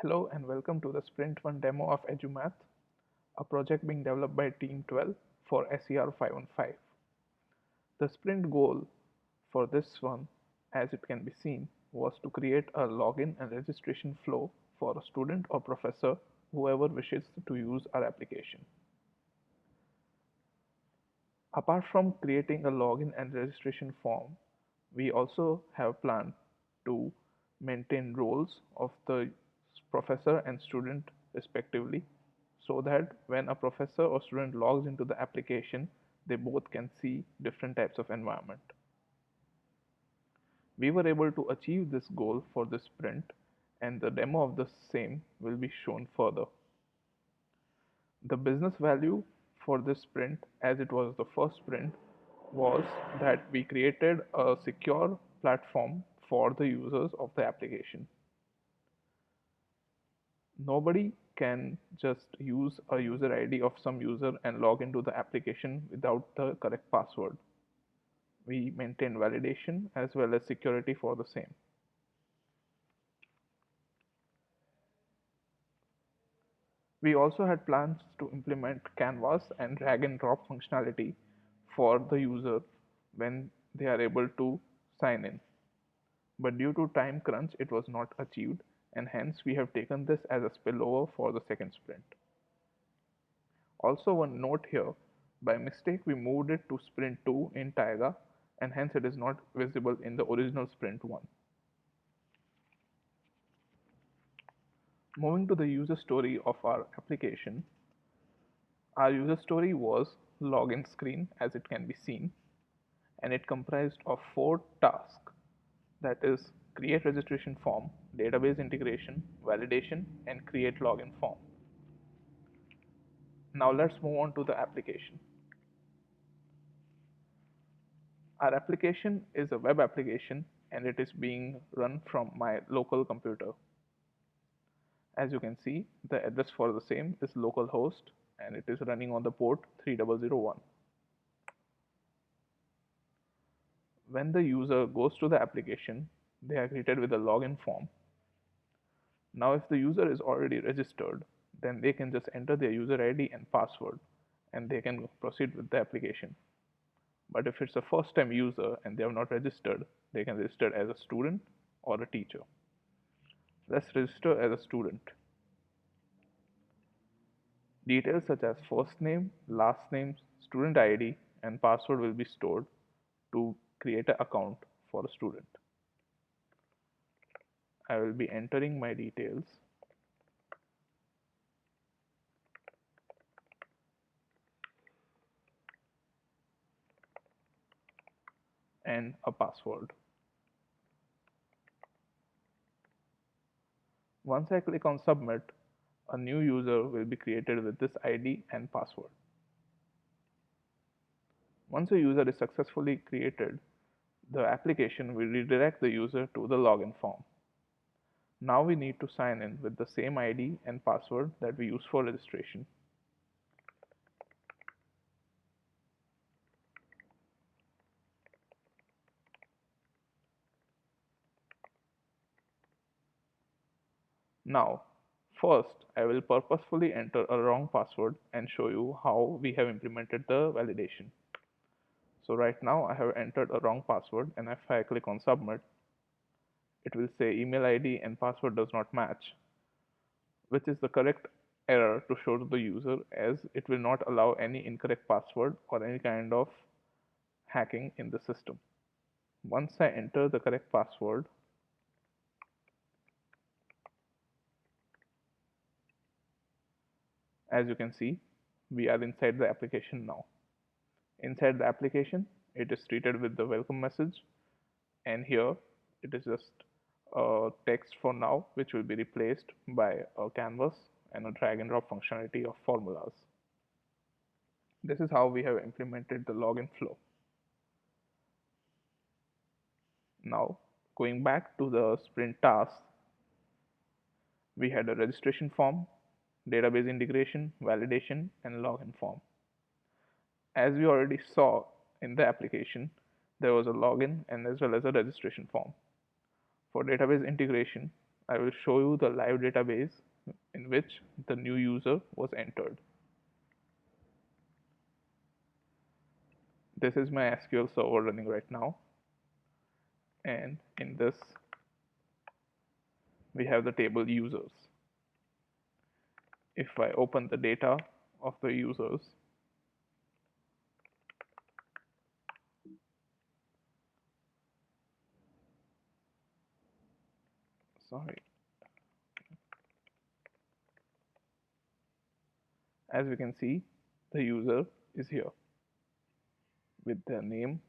Hello and welcome to the Sprint 1 demo of EduMath, a project being developed by Team 12 for SER 515. The sprint goal for this one, as it can be seen, was to create a login and registration flow for a student or professor, whoever wishes to use our application. Apart from creating a login and registration form, we also have planned to maintain roles of the professor and student respectively, so that when a professor or student logs into the application, they both can see different types of environment. We were able to achieve this goal for this sprint, and the demo of the same will be shown further. The business value for this sprint, as it was the first sprint, was that we created a secure platform for the users of the application. Nobody can just use a user ID of some user and log into the application without the correct password. We maintain validation as well as security for the same. We also had plans to implement canvas and drag and drop functionality for the user when they are able to sign in. But due to time crunch, it was not achieved, and hence we have taken this as a spillover for the second sprint. Also, one note here, by mistake we moved it to sprint 2 in Taiga, and hence it is not visible in the original sprint 1. Moving to the user story of our application, our user story was login screen, as it can be seen, and it comprised of 4 tasks, that is create registration form, database integration, validation, and create login form. Now let's move on to the application. Our application is a web application and it is being run from my local computer. As you can see, the address for the same is localhost and it is running on the port 3001. When the user goes to the application, they are greeted with a login form. Now if the user is already registered, then they can just enter their user ID and password and they can proceed with the application. But if it's a first time user and they have not registered, they can register as a student or a teacher. Let's register as a student. Details such as first name, last name, student ID, and password will be stored to create an account for a student. I will be entering my details and a password. Once I click on submit, a new user will be created with this ID and password. Once a user is successfully created, the application will redirect the user to the login form. Now we need to sign in with the same ID and password that we use for registration. Now, first I will purposefully enter a wrong password and show you how we have implemented the validation. So right now I have entered a wrong password, and if I click on submit, it will say email ID and password does not match, which is the correct error to show to the user, as it will not allow any incorrect password or any kind of hacking in the system. Once I enter the correct password, as you can see, we are inside the application now. Inside the application, it is treated with the welcome message, and here it is just a text for now, which will be replaced by a canvas and a drag and drop functionality of formulas. This is how we have implemented the login flow. Now, going back to the sprint tasks, we had a registration form, database integration, validation, and login form. As we already saw in the application, there was a login and as well as a registration form. For database integration, I will show you the live database in which the new user was entered. This is my SQL server running right now, and in this we have the table users. If I open the data of the users, sorry, as we can see, the user is here with their name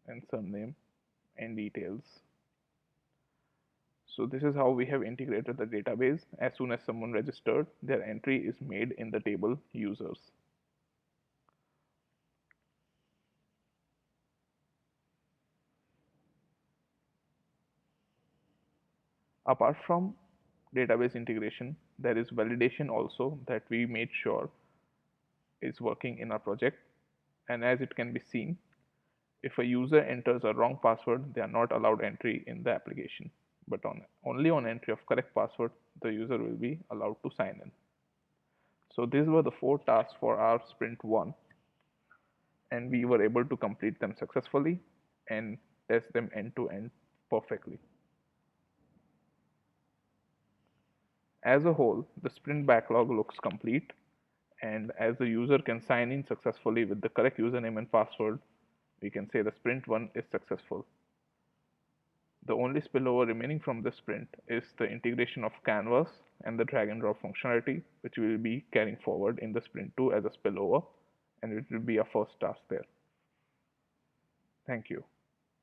and surname and details. So this is how we have integrated the database. As soon as someone registered, their entry is made in the table users. Apart from database integration, there is validation also that we made sure is working in our project. And as it can be seen, if a user enters a wrong password, they are not allowed entry in the application. But only on entry of correct password, the user will be allowed to sign in. So these were the 4 tasks for our sprint 1, and we were able to complete them successfully and test them end to end perfectly. As a whole, the sprint backlog looks complete, and as the user can sign in successfully with the correct username and password, we can say the sprint 1 is successful. The only spillover remaining from this sprint is the integration of Canvas and the drag and drop functionality, which we will be carrying forward in the sprint 2 as a spillover, and it will be our first task there. Thank you.